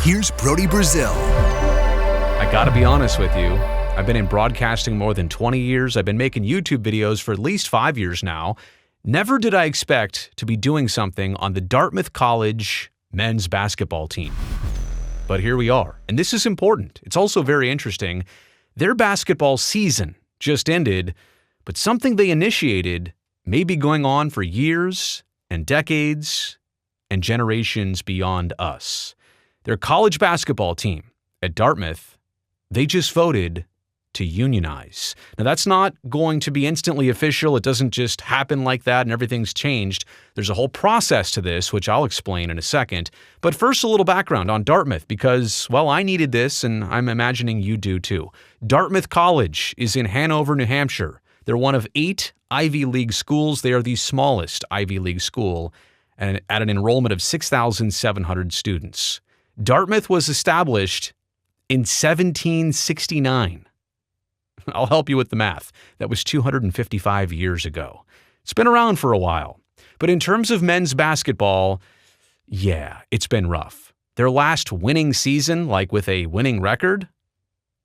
here's Brody Brazil. I gotta be honest with you. I've been in broadcasting more than 20 years. I've been making YouTube videos for at least 5 years now. Never did I expect to be doing something on the Dartmouth College men's basketball team. But here we are. And this is important. It's also very interesting. Their basketball season just ended, but something they initiated may be going on for years and decades and generations beyond us. Their college basketball team at Dartmouth, they just voted to unionize. Now, that's not going to be instantly official. It doesn't just happen like that and everything's changed. There's a whole process to this, which I'll explain in a second. But first, a little background on Dartmouth because, well, I needed this and I'm imagining you do too. Dartmouth College is in Hanover, New Hampshire. They're one of 8 Ivy League schools. They are the smallest Ivy League school and at an enrollment of 6,700 students. Dartmouth was established in 1769. I'll help you with the math. That was 255 years ago. It's been around for a while. But in terms of men's basketball, yeah, it's been rough. Their last winning season, like with a winning record,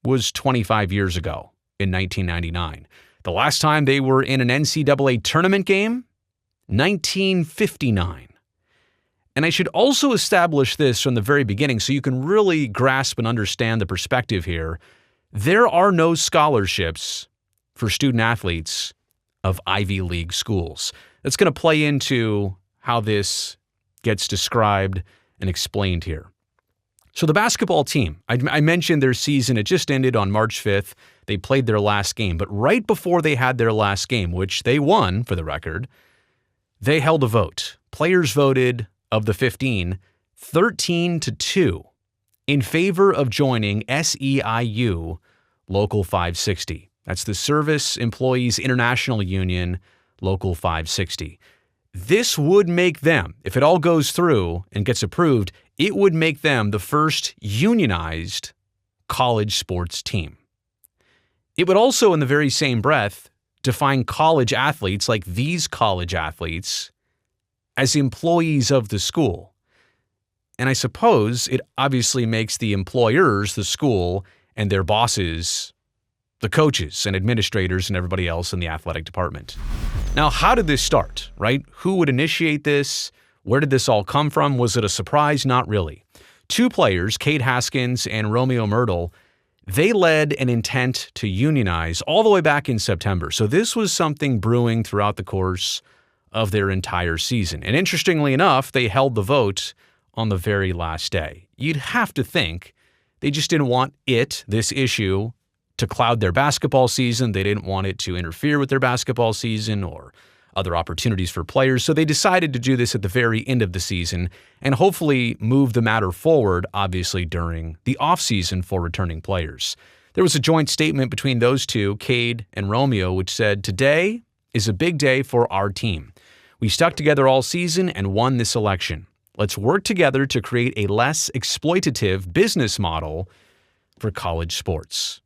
was 25 years ago in 1999. The last time they were in an NCAA tournament game, 1959. And I should also establish this from the very beginning so you can really grasp and understand the perspective here. There are no scholarships for student athletes of Ivy League schools. That's going to play into how this gets described and explained here. So the basketball team, I mentioned their season. It just ended on March 5th. They played their last game. But right before they had their last game, which they won for the record, they held a vote. Players voted, of the 15, 13-2 in favor of joining SEIU Local 560. That's the Service Employees International Union, Local 560. This would make them, if it all goes through and gets approved, it would make them the first unionized college sports team. It would also, in the very same breath, define college athletes like these college athletes as employees of the school. And I suppose it obviously makes the employers, the school, and their bosses, the coaches and administrators and everybody else in the athletic department. Now, how did this start, right? Who would initiate this? Where did this all come from? Was it a surprise? Not really. 2 players, Kate Haskins and Romeo Myrtle, they led an intent to unionize all the way back in September. So this was something brewing throughout the course of their entire season. And interestingly enough, they held the vote on the very last day. You'd have to think they just didn't want this issue, to cloud their basketball season. They didn't want it to interfere with their basketball season or other opportunities for players. So they decided to do this at the very end of the season and hopefully move the matter forward, obviously, during the offseason for returning players. There was a joint statement between those two, Cade and Romeo, which said, "Today is a big day for our team. We stuck together all season and won this election. Let's work together to create a less exploitative business model for college sports."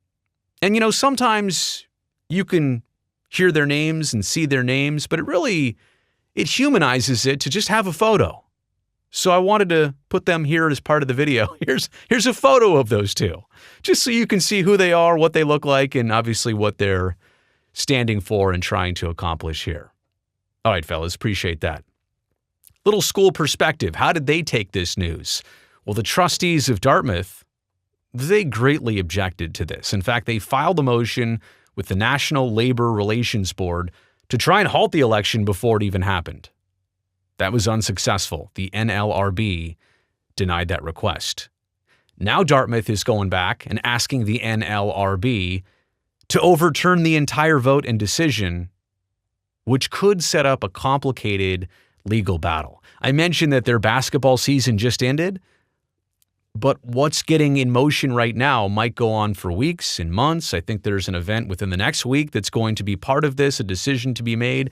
And sometimes you can hear their names and see their names, but it humanizes it to just have a photo. So I wanted to put them here as part of the video. Here's a photo of those two, just so you can see who they are, what they look like, and obviously what they're standing for and trying to accomplish here. All right, fellas, appreciate that. Little school perspective. How did they take this news? Well, the trustees of Dartmouth, they greatly objected to this. In fact, they filed a motion with the National Labor Relations Board to try and halt the election before it even happened. That was unsuccessful. The NLRB denied that request. Now Dartmouth is going back and asking the NLRB to overturn the entire vote and decision, which could set up a complicated legal battle. I mentioned that their basketball season just ended, but what's getting in motion right now might go on for weeks and months. I think there's an event within the next week that's going to be part of this, a decision to be made.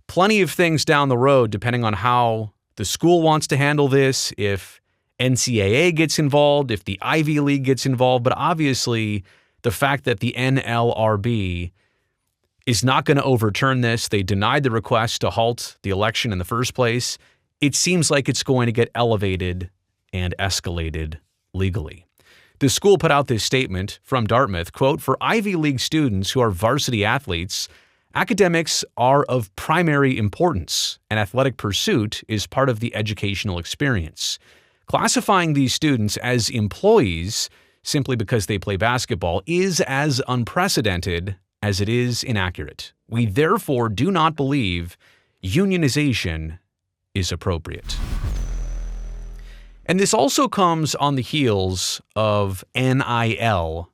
Plenty of things down the road, depending on how the school wants to handle this, if NCAA gets involved, if the Ivy League gets involved. But obviously, the fact that the NLRB is not going to overturn this, they denied the request to halt the election in the first place, it seems like it's going to get elevated and escalated legally. The school put out this statement from Dartmouth, quote, "For Ivy League students who are varsity athletes, academics are of primary importance, and athletic pursuit is part of the educational experience. Classifying these students as employees simply because they play basketball is as unprecedented as it is inaccurate. We therefore do not believe unionization is appropriate." And this also comes on the heels of NIL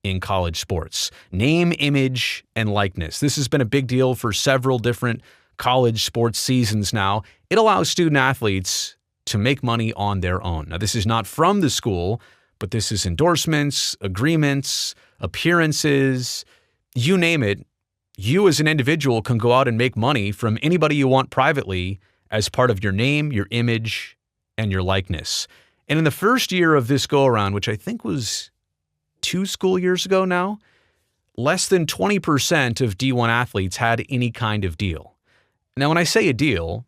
in college sports. Name, image, and likeness. This has been a big deal for several different college sports seasons now. It allows student athletes to make money on their own. Now, this is not from the school, but this is endorsements, agreements, appearances, you name it. You as an individual can go out and make money from anybody you want privately as part of your name, your image, and your likeness. And in the first year of this go-around, which I think was 2 school years ago now, less than 20% of D1 athletes had any kind of deal. Now, when I say a deal,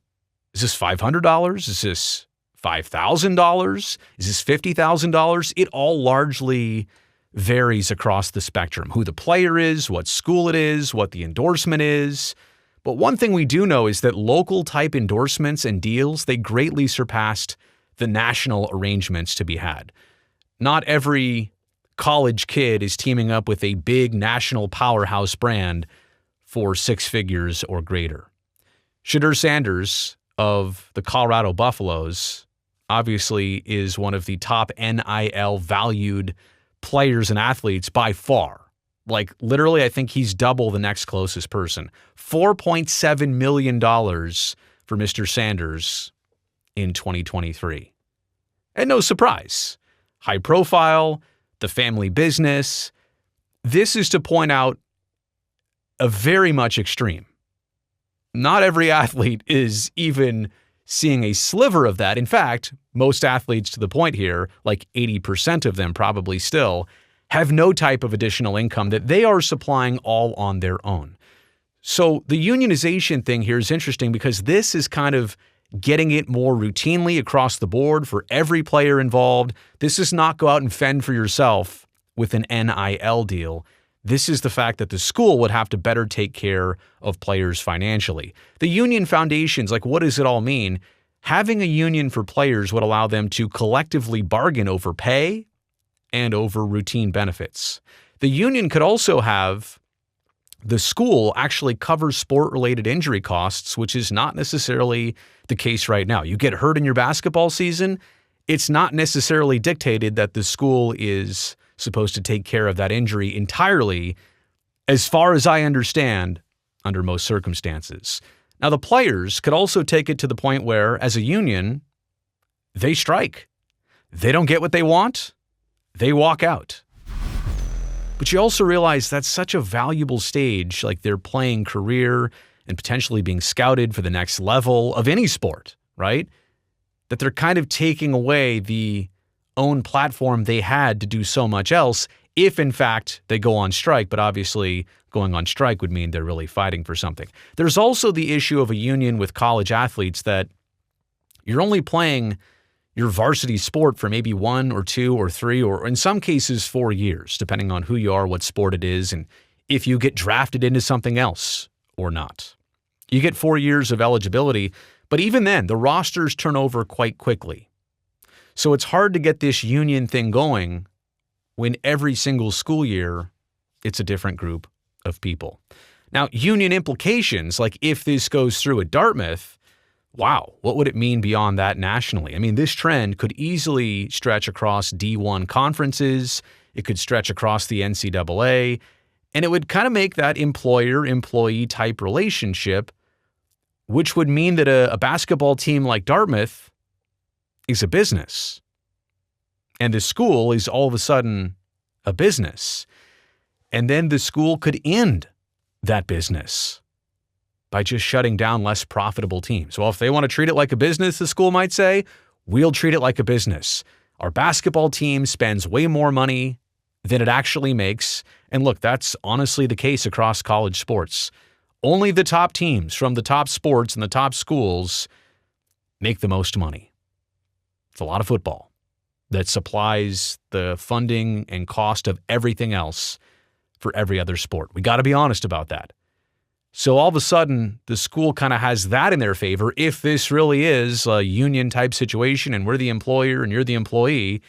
is this $500? Is this $5,000? Is this $50,000? It all largely varies across the spectrum. Who the player is, what school it is, what the endorsement is. But one thing we do know is that local type endorsements and deals, they greatly surpassed the national arrangements to be had. Not every college kid is teaming up with a big national powerhouse brand for 6 figures or greater. Shedeur Sanders of the Colorado Buffaloes obviously is one of the top NIL valued players and athletes by far. Like literally, I think he's double the next closest person. $4.7 million for Mr. Sanders in 2023. And no surprise, high profile, the family business. This is to point out a very much extreme. Not every athlete is even seeing a sliver of that. In fact, most athletes to the point here, like 80% of them probably still, have no type of additional income that they are supplying all on their own. So the unionization thing here is interesting because this is kind of getting it more routinely across the board for every player involved. This is not go out and fend for yourself with an NIL deal. This is the fact that the school would have to better take care of players financially. The union foundations, like what does it all mean? Having a union for players would allow them to collectively bargain over pay and over routine benefits. The union could also have the school actually cover sport-related injury costs, which is not necessarily the case right now. You get hurt in your basketball season, it's not necessarily dictated that the school is supposed to take care of that injury entirely, as far as I understand, under most circumstances. Now, the players could also take it to the point where, as a union, they strike. They don't get what they want, they walk out. But you also realize that's such a valuable stage, like their playing career and potentially being scouted for the next level of any sport, right? That they're kind of taking away the own platform they had to do so much else if, in fact, they go on strike. But obviously, going on strike would mean they're really fighting for something. There's also the issue of a union with college athletes that you're only playing your varsity sport for maybe 1 or 2 or 3, or in some cases 4 years, depending on who you are, what sport it is, and if you get drafted into something else or not. You get 4 years of eligibility, but even then, the rosters turn over quite quickly. So it's hard to get this union thing going when every single school year, it's a different group of people. Now, union implications, like if this goes through at Dartmouth, wow, what would it mean beyond that nationally? I mean, this trend could easily stretch across D1 conferences. It could stretch across the NCAA, and it would kind of make that employer-employee type relationship, which would mean that a basketball team like Dartmouth is a business, and the school is all of a sudden a business. And then the school could end that business by just shutting down less profitable teams. Well, if they want to treat it like a business, the school might say, we'll treat it like a business. Our basketball team spends way more money than it actually makes. And look, that's honestly the case across college sports. Only the top teams from the top sports and the top schools make the most money. It's a lot of football. that supplies the funding and cost of everything else for every other sport. We got to be honest about that. So all of a sudden, the school kind of has that in their favor. If this really is a union type situation and we're the employer and you're the employee,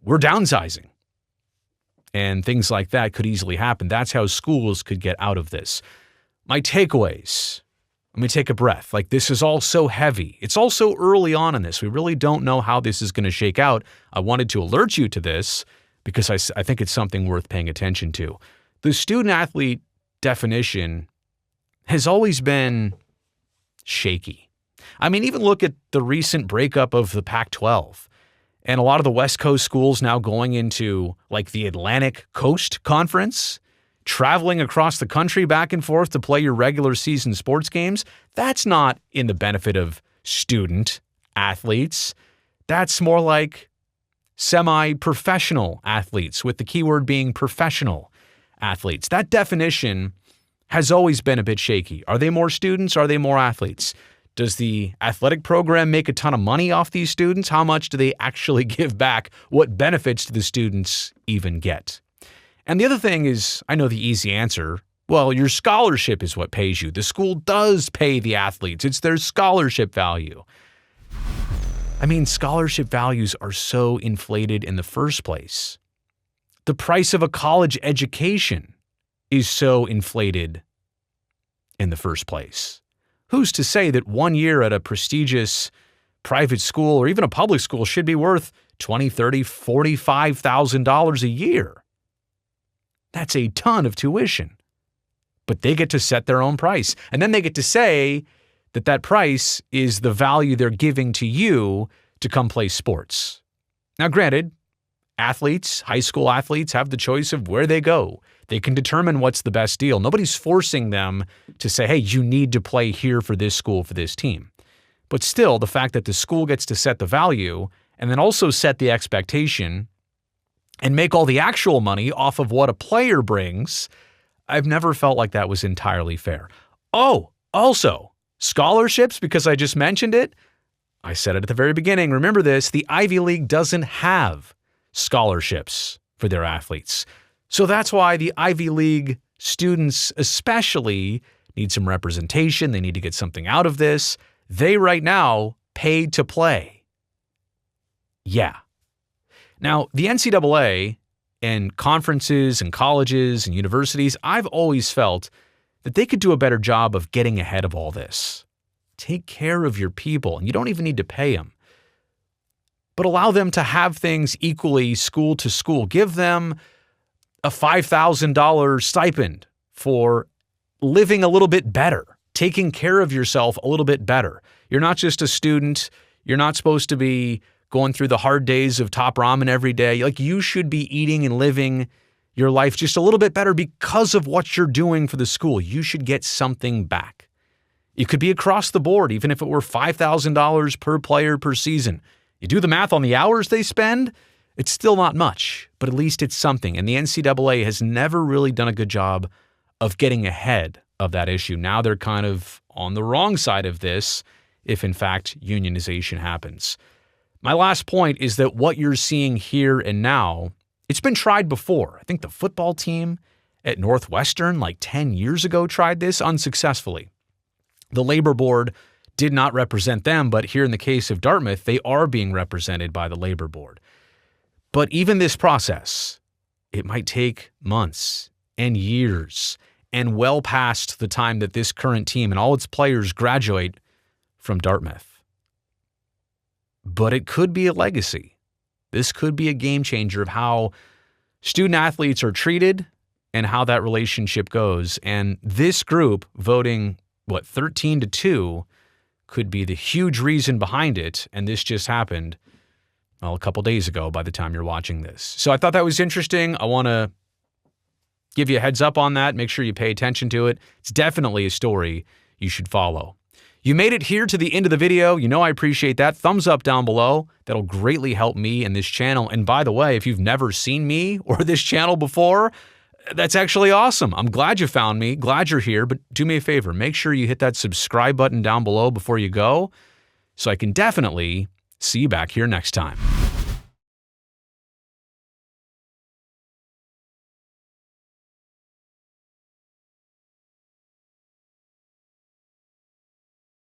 we're downsizing. And things like that could easily happen. That's how schools could get out of this. My takeaways. Let me take a breath. Like, this is all so heavy. It's all so early on in this. We really don't know how this is going to shake out. I wanted to alert you to this because I think it's something worth paying attention to. The student-athlete definition has always been shaky. I mean, even look at the recent breakup of the Pac-12 and a lot of the West Coast schools now going into like the Atlantic Coast Conference, traveling across the country back and forth to play your regular season sports games. That's not in the benefit of student athletes. That's more like semi-professional athletes, with the keyword being professional athletes. That definition has always been a bit shaky. Are they more students? Are they more athletes? Does the athletic program make a ton of money off these students? How much do they actually give back? What benefits do the students even get? And the other thing is, I know the easy answer. Well, your scholarship is what pays you. The school does pay the athletes. It's their scholarship value. I mean, scholarship values are so inflated in the first place. The price of a college education is so inflated in the first place. Who's to say that 1 year at a prestigious private school or even a public school should be worth $20,000, $30,000, $45,000 a year? That's a ton of tuition. But they get to set their own price. And then they get to say that that price is the value they're giving to you to come play sports. Now, granted, athletes, high school athletes, have the choice of where they go. They can determine what's the best deal. Nobody's forcing them to say, hey, you need to play here for this school, for this team. But still, the fact that the school gets to set the value and then also set the expectation and make all the actual money off of what a player brings, I've never felt like that was entirely fair. Oh, also, scholarships, because I just mentioned it. I said it at the very beginning. Remember this, the Ivy League doesn't have scholarships for their athletes. So that's why the Ivy League students especially need some representation. They need to get something out of this. They right now pay to play. Yeah. Now, the NCAA and conferences and colleges and universities, I've always felt that they could do a better job of getting ahead of all this. Take care of your people, and you don't even need to pay them. But allow them to have things equally school to school. Give them a $5,000 stipend for living a little bit better, taking care of yourself a little bit better. You're not just a student. You're not supposed to be going through the hard days of top ramen every day. Like, you should be eating and living your life just a little bit better because of what you're doing for the school. You should get something back. It could be across the board, even if it were $5,000 per player per season. You do the math on the hours they spend, it's still not much, but at least it's something. And the NCAA has never really done a good job of getting ahead of that issue. Now they're kind of on the wrong side of this if, in fact, unionization happens. My last point is that what you're seeing here and now, it's been tried before. I think the football team at Northwestern like 10 years ago tried this unsuccessfully. The labor board did not represent them, but here in the case of Dartmouth, they are being represented by the labor board. But even this process, it might take months and years and well past the time that this current team and all its players graduate from Dartmouth. But it could be a legacy. This could be a game changer of how student athletes are treated and how that relationship goes. And this group voting, 13-2, could be the huge reason behind it. And this just happened, a couple days ago by the time you're watching this. So I thought that was interesting. I want to give you a heads up on that. Make sure you pay attention to it. It's definitely a story you should follow. You made it here to the end of the video. You know I appreciate that. Thumbs up down below. That'll greatly help me and this channel. And by the way, if you've never seen me or this channel before, that's actually awesome. I'm glad you found me. Glad you're here. But do me a favor. Make sure you hit that subscribe button down below before you go so I can definitely see you back here next time.